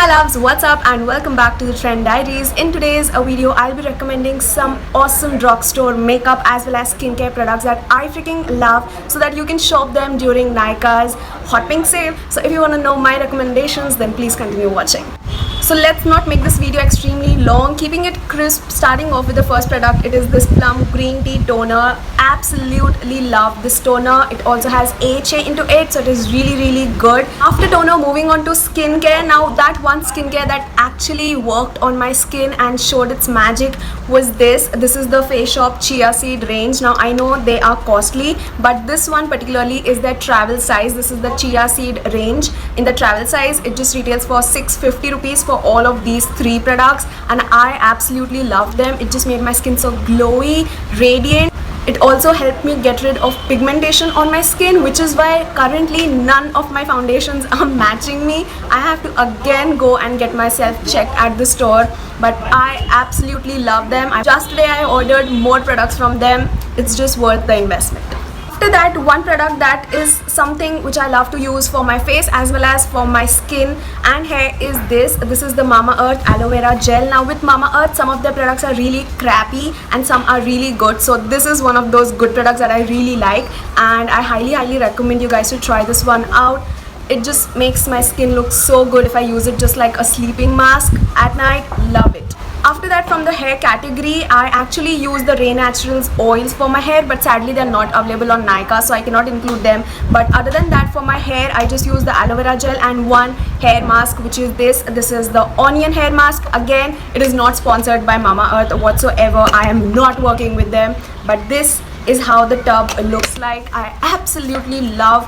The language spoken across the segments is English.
Hi loves, what's up and welcome back to the Trend Diaries. In today's video, I'll be recommending some awesome drugstore makeup as well as skincare products that I freaking love so that you can shop them during Nykaa's Hot Pink sale. So if you want to know my recommendations, then please continue watching. So let's not make this video extremely long, keeping it crisp. Starting off with the first product, it is this plum green tea toner. Absolutely love this toner. It also has AHA into it, so it is really good. After toner, moving on to skincare. Now that one skincare that actually worked on my skin and showed its magic was this. This is the Face Shop Chia Seed range. Now I know they are costly, but this one particularly is their travel size. This is the Chia Seed range. In the travel size, it just retails for 650 rupees for all of these three products, and I absolutely love them. It just made my skin so glowy, radiant. It also helped me get rid of pigmentation on my skin, which is why currently none of my foundations are matching me. I have to again go and get myself checked at the store, but I absolutely love them. Just today I ordered more products from them. It's just worth the investment. After that, one product that is something which I love to use for my face as well as for my skin and hair is this. This is the Mamaearth aloe vera gel. Now with Mamaearth, some of their products are really crappy and some are really good. So this is one of those good products that I really like, and I highly recommend you guys to try this one out. It just makes my skin look so good if I use it just like a sleeping mask at night. Love it. After that, from the hair category, I actually use the Rain Naturals oils for my hair, but sadly they're not available on Nykaa, so I cannot include them. But other than that, for my hair, I just use the aloe vera gel and one hair mask, which is this. This is the onion hair mask. Again, it is not sponsored by Mamaearth whatsoever. I am not working with them, but this is how the tub looks like. I absolutely love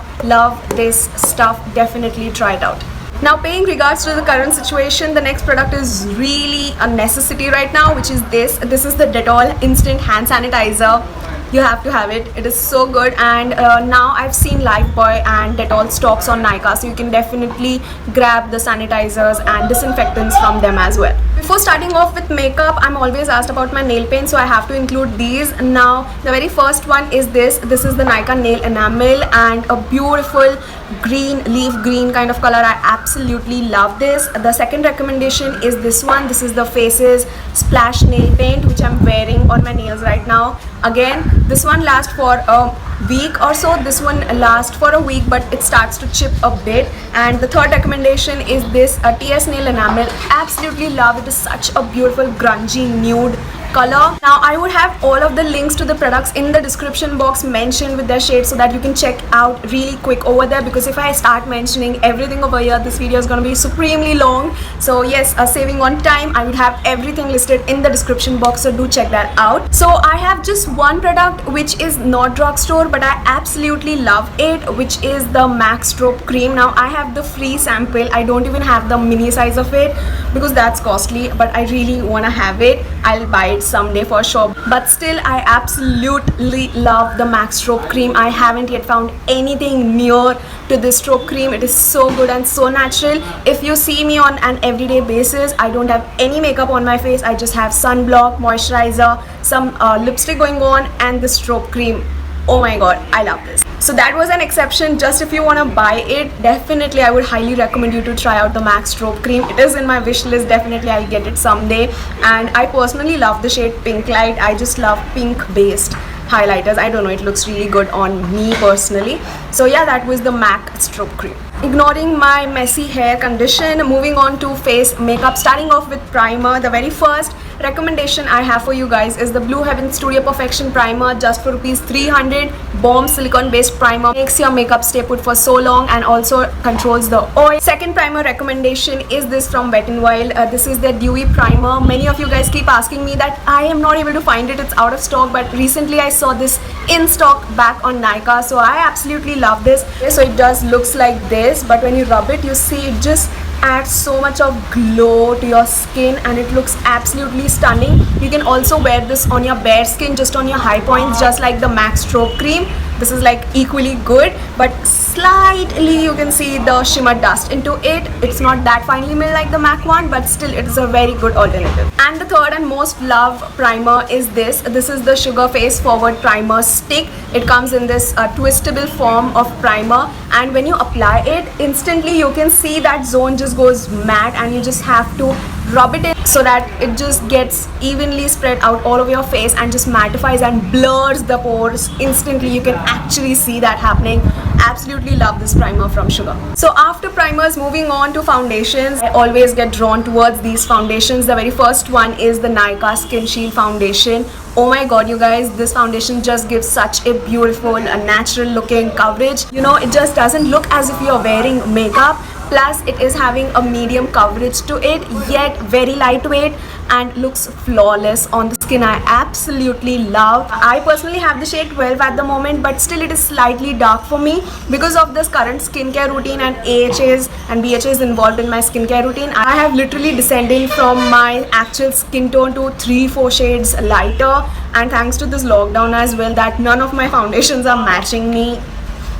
this stuff. Definitely try it out. Now, paying regards to the current situation, the next product is really a necessity right now, which is this. This is the Dettol instant hand sanitizer. You have to have it. It is so good, and now I've seen Lifebuoy and Dettol stocks on Nykaa, so you can definitely grab the sanitizers and disinfectants from them as well. Before starting off with makeup, I'm always asked about my nail paint, so I have to include these. Now, the very first one is this. This is the Nykaa nail enamel and a beautiful green, leaf green kind of color. I absolutely love this. The second recommendation is this one. This is the Faces Splash nail paint, which I'm wearing on my nails right now. Again, this one lasts for a week or so. This one lasts for a week, but it starts to chip a bit. And the third recommendation is this TS nail enamel. Absolutely love it. Is such a beautiful grungy nude color. Now I would have all of the links to the products in the description box mentioned with their shades, so that you can check out really quick over there, because if I start mentioning everything over here, this video is going to be supremely long. So yes, saving on time, I would have everything listed in the description box, so do check that out. So I have just one product which is not drugstore, but I absolutely love it, which is the MAC Strobe cream. Now I have the free sample. I don't even have the mini size of it because that's costly, but I really want to have it. I'll buy it someday for sure, but still I absolutely love the MAC Strobe cream. I haven't yet found anything near to this strobe cream. It is so good and so natural. If you see me on an everyday basis, I don't have any makeup on my face. I just have sunblock, moisturizer, some lipstick going on, and the strobe cream. Oh my god, I love this. So that was an exception. Just if you want to buy it, definitely I would highly recommend you to try out the MAC Strobe cream. It is in my wish list. Definitely I'll get it someday. And I personally love the shade Pink Light. I just love pink based highlighters. I don't know, it looks really good on me personally. So yeah, that was the MAC Strobe cream. Ignoring my messy hair condition, moving on to face makeup, starting off with primer. The very first recommendation I have for you guys is the Blue Heaven Studio Perfection primer, just for rupees 300. Bomb silicone based primer, makes your makeup stay put for so long and also controls the oil. Second primer recommendation is this from Wet n Wild. This is their dewy primer. Many of you guys keep asking me that I am not able to find it, it's out of stock, but recently I saw this in stock back on Nykaa, so I absolutely love this. So it does looks like this, but when you rub it, you see it just adds so much of glow to your skin and it looks absolutely stunning. You can also wear this on your bare skin, just on your high points, just like the MAC Strobe cream. this is like equally good, but slightly you can see the shimmer dust into it. It's not that finely milled like the MAC one, but still it is a very good alternative. And the third and most loved primer is this. This is the Sugar Face Forward Primer Stick. It comes in this twistable form of primer, and when you apply it, instantly you can see that zone just goes matte, and you just have to rub it in so that it just gets evenly spread out all over your face and just mattifies and blurs the pores instantly. You can actually see that happening. Absolutely love this primer from Sugar. So after primers, moving on to foundations. I always get drawn towards these foundations. The very first one is the Nykaa Skin Shield Foundation. Oh my god, you guys, this foundation just gives such a beautiful, natural looking coverage. You know, it just doesn't look as if you're wearing makeup. Plus it is having a medium coverage to it, yet very lightweight, and looks flawless on the skin. I absolutely love. I personally have the shade 12 at the moment, but still it is slightly dark for me because of this current skincare routine and AHAs and BHAs involved in my skincare routine. I have literally descending from my actual skin tone to 3-4 shades lighter, and thanks to this lockdown as well, that none of my foundations are matching me.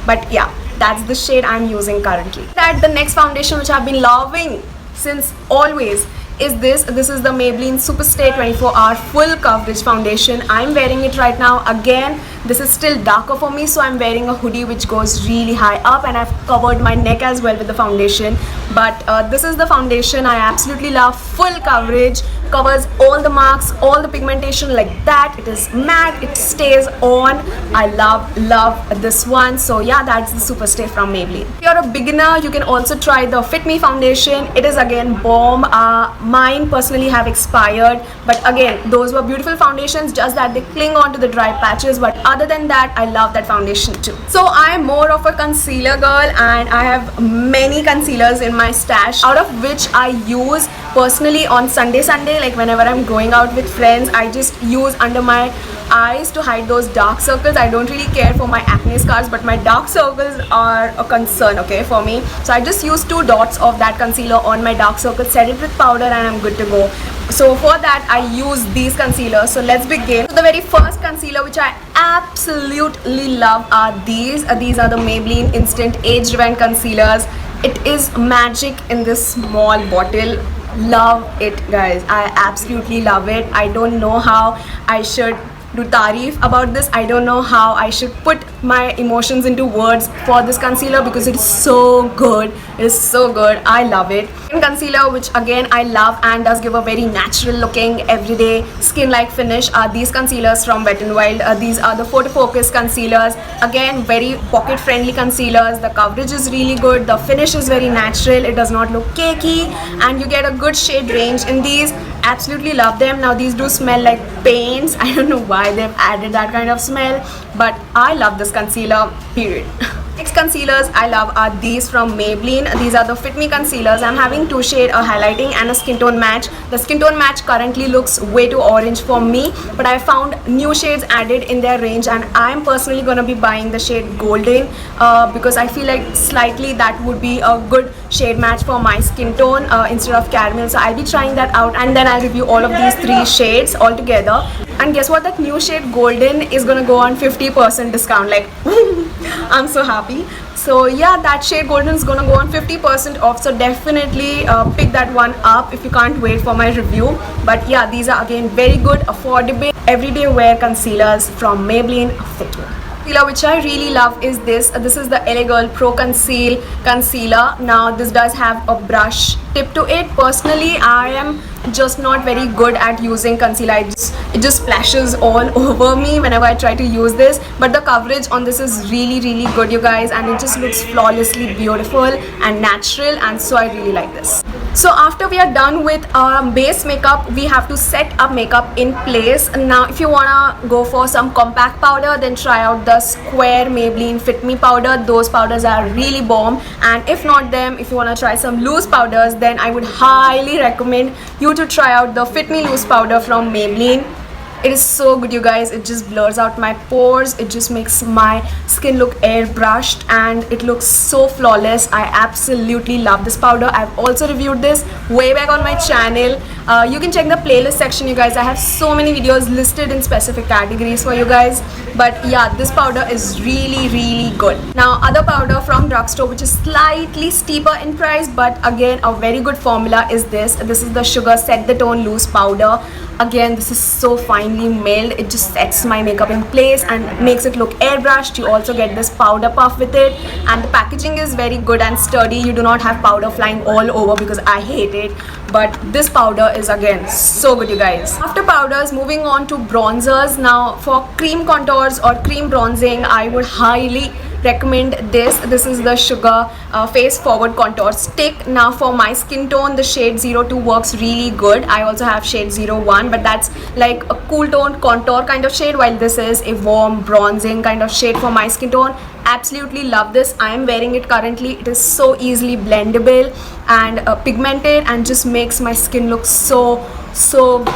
But yeah, that's the shade I'm using currently. That the next foundation which I've been loving since always is this. This is the Maybelline Superstay 24-hour full coverage foundation. I'm wearing it right now. Again, this is still darker for me, so I'm wearing a hoodie which goes really high up, and I've covered my neck as well with the foundation. But this is the foundation I absolutely love. Full coverage, covers all the marks, all the pigmentation like that. It is matte, it stays on. I love this one. So yeah, that's the Superstay from Maybelline. If you're a beginner, you can also try the Fit Me foundation. It is again bomb. Mine personally have expired, but again, those were beautiful foundations, just that they cling on to the dry patches. But other than that, I love that foundation too. So I'm more of a concealer girl, and I have many concealers in my stash, out of which I use personally on Sunday, like whenever I'm going out with friends, I just use under my eyes to hide those dark circles. I don't really care for my acne scars, but my dark circles are a concern, okay, for me. So I just use 2 dots of that concealer on my dark circle, set it with powder, and I'm good to go. So for that, I use these concealers. So let's begin. So the very first concealer which I absolutely love are these. These are the Maybelline Instant Age Rewind Concealers. It is magic in this small bottle. Love it, guys. I absolutely love it. I don't know how I should do tarif about this. I don't know how I should put my emotions into words for this concealer, because it is so good. It is so good. I love it. Concealer which again I love and does give a very natural looking everyday skin like finish are these concealers from Wet n Wild. These are the Photo Focus concealers. Again, very pocket friendly concealers. The coverage is really good, the finish is very natural, it does not look cakey, and you get a good shade range in these. Absolutely love them. Now these do smell like paints. I don't know why they've added that kind of smell, but I love this concealer, period. Next concealers I love are these from Maybelline. These are the Fit Me concealers. I'm having 2 shade, a highlighting and a skin tone match. The skin tone match currently looks way too orange for me, but I found new shades added in their range, and I'm personally gonna be buying the shade Golden because I feel like slightly that would be a good shade match for my skin tone instead of caramel. So I'll be trying that out, and then I'll review all of these 3 shades all together. And guess what? That new shade Golden is gonna go on 50% discount. Like I'm so happy. So yeah, that shade Golden is gonna go on 50% off, so definitely pick that one up if you can't wait for my review. But yeah, these are again very good, affordable, everyday wear concealers from Maybelline Fit Me. Concealer which I really love is this. This is the LA Girl Pro Conceal Concealer. Now this does have a brush tip to it. Personally, I am just not very good at using concealer. It just splashes all over me whenever I try to use this, but the coverage on this is really good, you guys, and it just looks flawlessly beautiful and natural, and so I really like this. So after we are done with our base makeup, we have to set our makeup in place. Now if you wanna go for some compact powder, then try out the Square Maybelline Fit Me powder. Those powders are really bomb, and if not them, if you wanna try some loose powders, then I would highly recommend you to try out the Fit Me loose powder from Maybelline. It is so good, you guys. It just blurs out my pores. It just makes my skin look airbrushed, and it looks so flawless. I absolutely love this powder. I've also reviewed this way back on my channel. You can check the playlist section, you guys. I have so many videos listed in specific categories for you guys. But yeah, this powder is really good. Now, other powder from Drugstore, which is slightly steeper in price, but again a very good formula, is this. This is the Sugar Set the Tone Loose Powder. Again, this is so finely milled. It just sets my makeup in place and makes it look airbrushed. You also get this powder puff with it, and the packaging is very good and sturdy. You do not have powder flying all over, because I hate it. But this powder is again so good, you guys. After powders, moving on to bronzers. Now, for cream contours or cream bronzing, I would highly recommend this. This is the Sugar Face Forward Contour Stick. Now, for my skin tone, the shade 02 works really good. I also have shade 01, but that's like a cool tone contour kind of shade, while this is a warm bronzing kind of shade for my skin tone. Absolutely love this. I am wearing it currently. It is so easily blendable and pigmented, and just makes my skin look so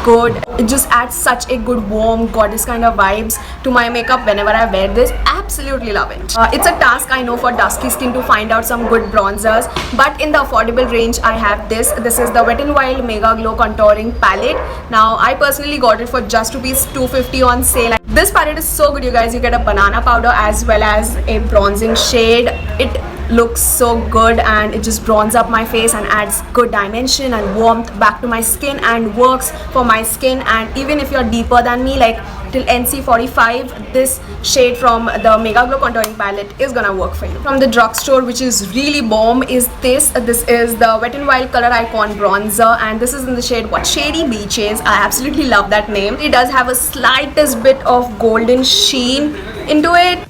good. It just adds such a good warm goddess kind of vibes to my makeup whenever I wear this. Absolutely love it. It's a task, I know, for dusky skin to find out some good bronzers, but in the affordable range I have this. This is the Wet n Wild Mega Glow Contouring Palette. Now, I personally got it for just ₹250 on sale. This palette is so good, you guys. You get a banana powder as well as a bronzing shade. It looks so good, and it just bronzes up my face and adds good dimension and warmth back to my skin, and works for my skin. And even if you're deeper than me, like till NC45, this shade from the Mega Glow Contouring Palette is gonna work for you. From the Drugstore, which is really bomb, is this. This is the Wet n Wild Color Icon Bronzer, and this is in the shade What Shady Beaches. I absolutely love that name. It does have a slightest bit of golden sheen into it.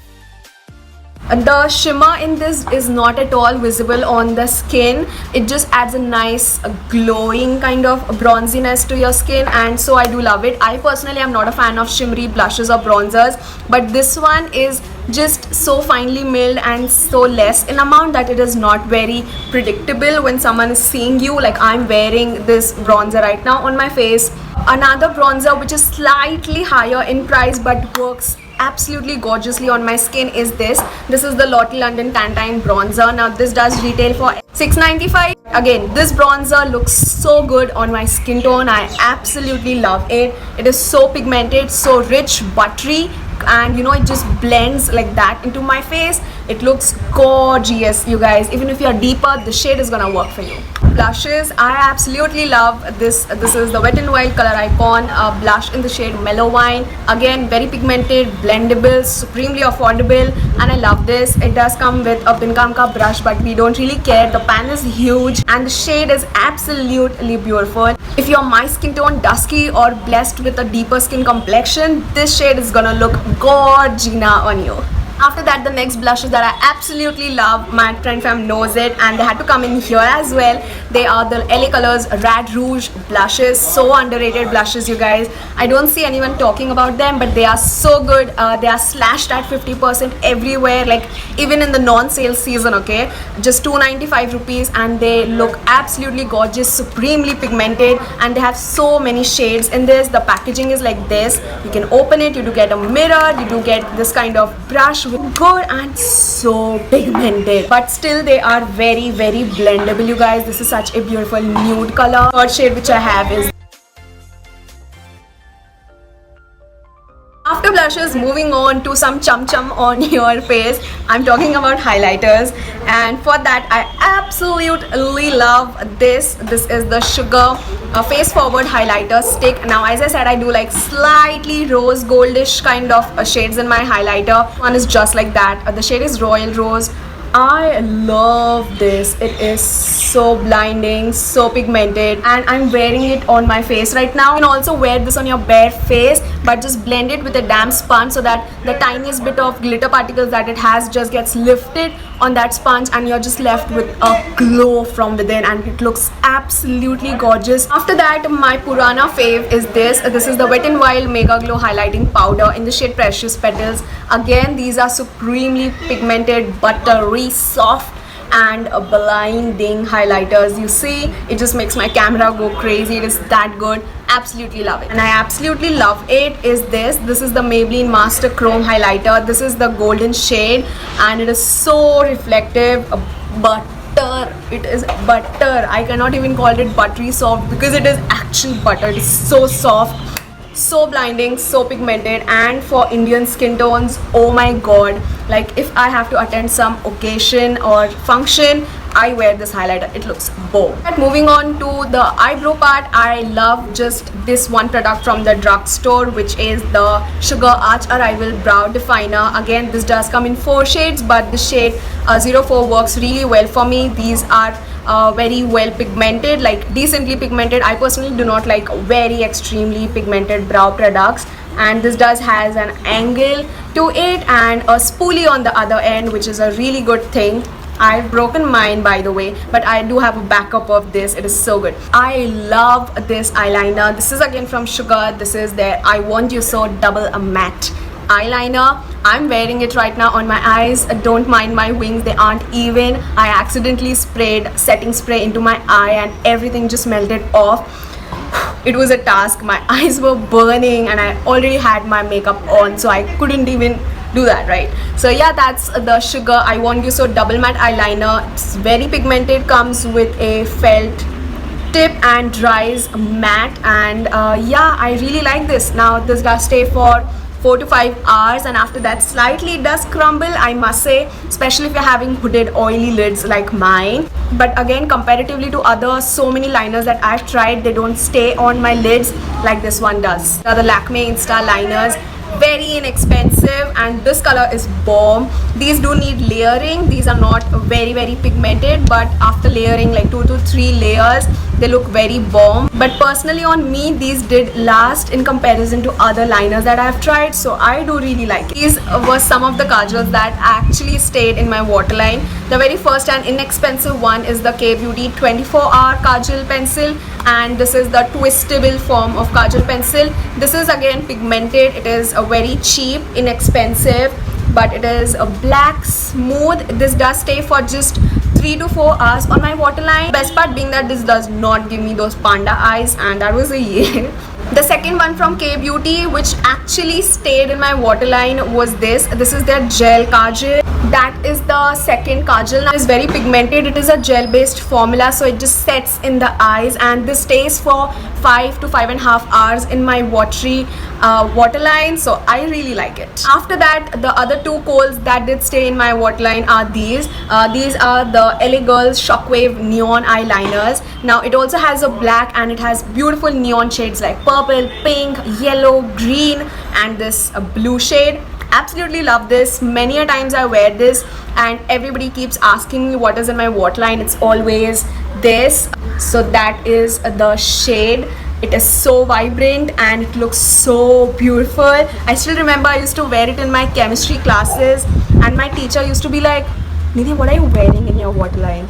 The shimmer in this is not at all visible on the skin. It just adds a nice glowing kind of bronziness to your skin, and so I do love it. I personally am not a fan of shimmery blushes or bronzers, but this one is just so finely milled and so less in amount that it is not very predictable when someone is seeing you. Like, I'm wearing this bronzer right now on my face. Another bronzer which is slightly higher in price but works absolutely gorgeously on my skin is this. This is the Lottie London Tantine Bronzer. Now, this does retail for $6.95. Again, this bronzer looks so good on my skin tone. I absolutely love it. It is so pigmented, so rich, buttery, and you know, it just blends like that into my face. It looks gorgeous, you guys. Even if you're deeper, the shade is gonna work for you. Blushes, I absolutely love this. This is the Wet n Wild Color Icon blush in the shade Mellow Wine. Again, very pigmented, blendable, supremely affordable, and I love this. It does come with a Pinkamka brush, but we don't really care. The pan is huge and the shade is absolutely beautiful. If you're my skin tone, dusky or blessed with a deeper skin complexion, this shade is gonna look gorgina on you. After that, the next blushes that I absolutely love, my friend fam knows it, and they had to come in here as well. They are the LA Colors Rad Rouge blushes. So underrated blushes, you guys. I don't see anyone talking about them, but they are so good. They are slashed at 50% everywhere, like even in the non-sale season, okay? Just ₹295, and they look absolutely gorgeous, supremely pigmented, and they have so many shades in this. The packaging is like this. You can open it, you do get a mirror, you do get this kind of brush with good and so pigmented, but still they are very blendable, you guys. This is such a beautiful nude color. Third shade which I have is. After blushes, moving on to some chum chum on your face. I'm talking about highlighters, and for that I absolutely love this. This is the Sugar Face Forward Highlighter Stick. Now, as I said, I do like slightly rose goldish kind of shades in my highlighter. One is just like that. The shade is Royal Rose. I love this. It is so blinding, so pigmented, and I'm wearing it on my face right now. You can also wear this on your bare face, but just blend it with a damp sponge so that the tiniest bit of glitter particles that it has just gets lifted on that sponge, and you're just left with a glow from within, and it looks absolutely gorgeous. After that, my Purana fave is this. This is the Wet n Wild Mega Glow Highlighting Powder in the shade Precious Petals. Again, these are supremely pigmented, buttery, soft and blinding highlighters. You see, it just makes my camera go crazy. It is that good. Absolutely love it. And I absolutely love it is this. This is the Maybelline Master Chrome Highlighter. This is the golden shade, and it is so reflective, but It is butter. I cannot even call it buttery soft because it is actual butter. It is so soft, so blinding, so pigmented, and for Indian skin tones, oh my god, like if I have to attend some occasion or function, I wear this highlighter. It looks bomb. But moving on to the eyebrow part, I love just this one product from the drugstore, which is the Sugar Arch Arrival Brow Definer. Again, this does come in 4 shades, but the shade 04 works really well for me. These are very well pigmented, like decently pigmented. I personally do not like very extremely pigmented brow products, and this does has an angle to it and a spoolie on the other end, which is a really good thing. I've broken mine, by the way, but I do have a backup of this. It is so good. I love this eyeliner. This is again from Sugar. This is their I Want You So Double Matte eyeliner. I'm wearing it right now on my eyes. Don't mind my wings, they aren't even. I accidentally sprayed setting spray into my eye and everything just melted off. It was a task. My eyes were burning and I already had my makeup on, so I couldn't even do that, right? So yeah, that's the Sugar I Want You So Double Matte eyeliner. It's very pigmented, comes with a felt tip and dries matte, and yeah, I really like this. Now this does stay for 4 to 5 hours, and after that slightly it does crumble, I must say, especially if you're having hooded oily lids like mine. But again, comparatively to other so many liners that I've tried, they don't stay on my lids like this one does. The Lakme Insta liners, very inexpensive, and this color is bomb. These do need layering. These are not very pigmented, but after layering like 2 to 3 layers, they look very bomb. But personally on me, these did last in comparison to other liners that I've tried, so I do really like it. These were some of the kajals that actually stayed in my waterline. The very first and inexpensive one is the K-Beauty 24-hour Kajal pencil, and this is the twistable form of Kajal pencil. This is again pigmented. It is a very cheap, inexpensive, but it is a black, smooth. This does stay for just 3 to 4 hours on my waterline. Best part being that this does not give me those panda eyes, and that was a yay. The second one from K-Beauty, which actually stayed in my waterline, was this. This is their gel kajal. That is the second kajal. Now, it's very pigmented. It is a gel based formula, so it just sets in the eyes, and this stays for 5 to 5.5 hours in my watery waterline, so I really like it. After that, the other 2 coals that did stay in my waterline are these. These are the LA Girls Shockwave Neon Eyeliners. Now it also has a black, and it has beautiful neon shades like purple, pink, yellow, green, and this blue shade. Absolutely love this. Many a times I wear this and everybody keeps asking me what is in my waterline. It's always this. So that is the shade. It is so vibrant and it looks so beautiful. I still remember I used to wear it in my chemistry classes, and my teacher used to be like, Nidhi, what are you wearing in your waterline?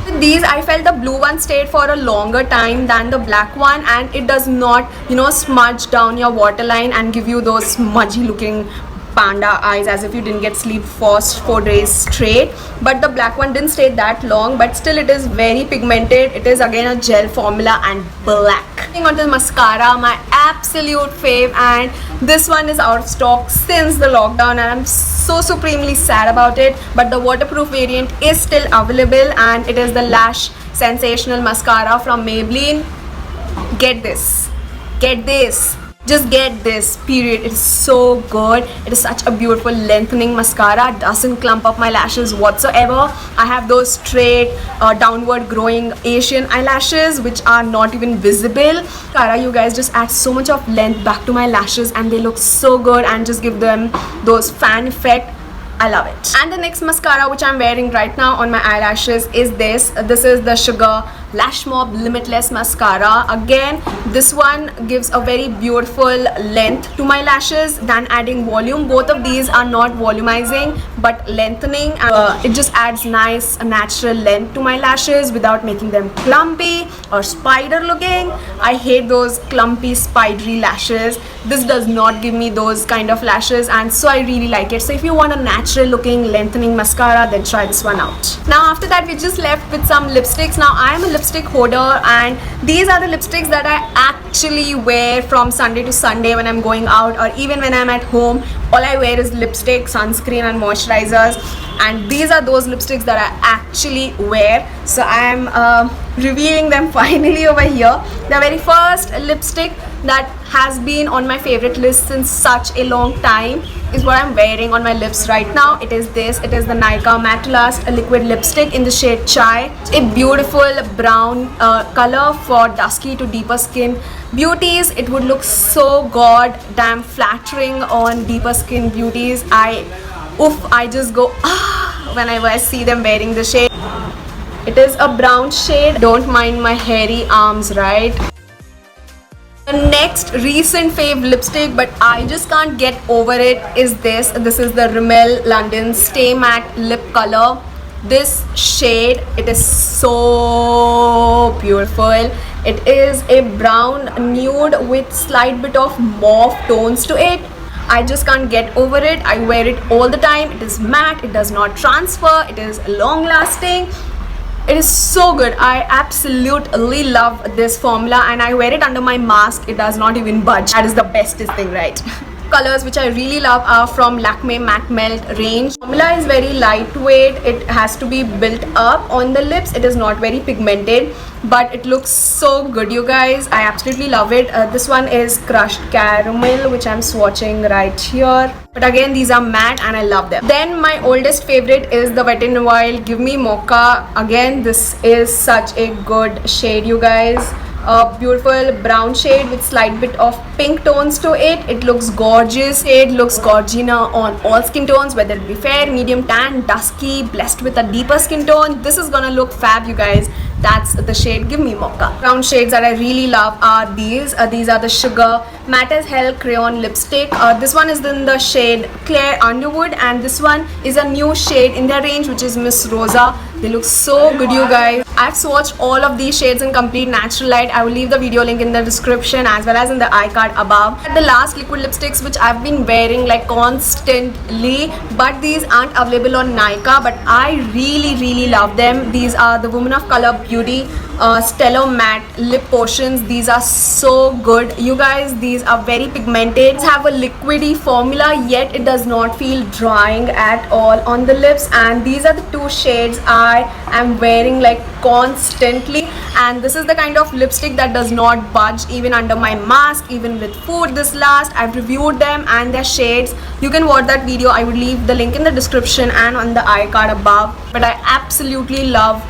With these, I felt the blue one stayed for a longer time than the black one, and it does not, smudge down your waterline and give you those smudgy looking panda eyes as if you didn't get sleep for 4 days straight. But the black one didn't stay that long, but still it is very pigmented. It is again a gel formula and black. Moving on to the mascara, my absolute fave, and this one is out of stock since the lockdown, and I'm so supremely sad about it. But the waterproof variant is still available, and it is the Lash Sensational Mascara from Maybelline. Get this. Just get this, period. It is so good. It is such a beautiful lengthening mascara. It doesn't clump up my lashes whatsoever. I have those straight downward growing Asian eyelashes which are not even visible. Mascara, you guys, just add so much of length back to my lashes, and they look so good and just give them those fan effect. I love it. And the next mascara which I'm wearing right now on my eyelashes is this. This is the Sugar Lash Mob Limitless Mascara. Again, this one gives a very beautiful length to my lashes than adding volume. Both of these are not volumizing but lengthening. It just adds nice natural length to my lashes without making them clumpy or spider looking. I hate those clumpy spidery lashes. This does not give me those kind of lashes, and so I really like it. So if you want a natural looking lengthening mascara, then try this one out. Now after that, we just left with some lipsticks. Now I am a lipstick holder, and these are the lipsticks that I actually wear from Sunday to Sunday when I'm going out, or even when I'm at home. All I wear is lipstick, sunscreen and moisturizers, and these are those lipsticks that I actually wear. So I'm revealing them finally over here. The very first lipstick that has been on my favorite list since such a long time is what I'm wearing on my lips right now. It is this. It is the Nykaa Matte Last liquid lipstick in the shade Chai. It's a beautiful brown color for dusky to deeper skin beauties. It would look so god damn flattering on deeper skin beauties. I just go whenever I see them wearing the shade. It is a brown shade. Don't mind my hairy arms, right? The next recent fave lipstick, but I just can't get over it, is this. This is the Rimmel London Stay Matte Lip Color. This shade, it is so beautiful. It is a brown nude with slight bit of mauve tones to it. I just can't get over it. I wear it all the time. It is matte, it does not transfer, it is long lasting. It is so good. I absolutely love this formula, and I wear it under my mask. It does not even budge. That is the bestest thing, right? Colors which I really love are from Lakme Matte Melt range. Formula is very lightweight. It has to be built up on the lips. It is not very pigmented, but it looks so good, you guys. I absolutely love it. This one is Crushed Caramel, which I'm swatching right here. But again, these are matte and I love them. Then my oldest favorite is the Wet n Wild Give Me Mocha. Again, this is such a good shade, you guys. A beautiful brown shade with slight bit of pink tones to it. It looks gorgeous. It looks gorgina on all skin tones, whether it be fair, medium tan, dusky, blessed with a deeper skin tone. This is gonna look fab, you guys. That's the shade Give Me Mocha. Brown shades that I really love are these. These are the Sugar Matte as Hell Crayon Lipstick. This one is in the shade Claire Underwood, and this one is a new shade in their range, which is Miss Rosa. They look so good, you guys. I've swatched all of these shades in complete natural light. I will leave the video link in the description as well as in the iCard above. The last liquid lipsticks which I've been wearing like constantly, but these aren't available on Nykaa, but I really love them. These are the Woman of Color Beauty Stellar Matte Lip Potions. These are so good, you guys. These are very pigmented. These have a liquidy formula, yet it does not feel drying at all on the lips, and these are the two shades I am wearing like constantly. And this is the kind of lipstick that does not budge even under my mask, even with food. This last, I've reviewed them and their shades. You can watch that video. I would leave the link in the description and on the iCard above. But I absolutely love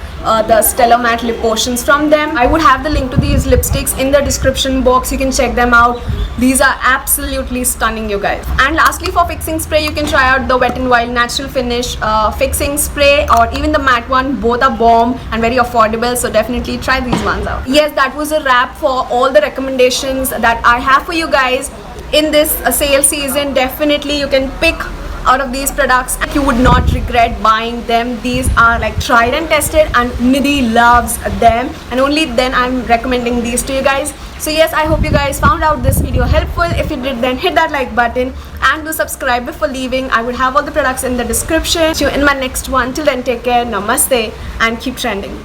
the Stellar Matte Lip Potions from them. I would have the link to these lipsticks in the description box. You can check them out. These are absolutely stunning, you guys. And lastly, for fixing spray, you can try out the Wet n Wild Natural Finish fixing spray, or even the matte one. Both are bomb and very affordable, so definitely try these ones out. Yes, that was a wrap for all the recommendations that I have for you guys in this sale season. Definitely you can pick out of these products and you would not regret buying them. These are like tried and tested, and Nidhi loves them, and only then I'm recommending these to you guys. So yes, I hope you guys found out this video helpful. If you did, then hit that like button and do subscribe before leaving. I would have all the products in the description. See you in my next one. Till then, take care, namaste, and keep trending.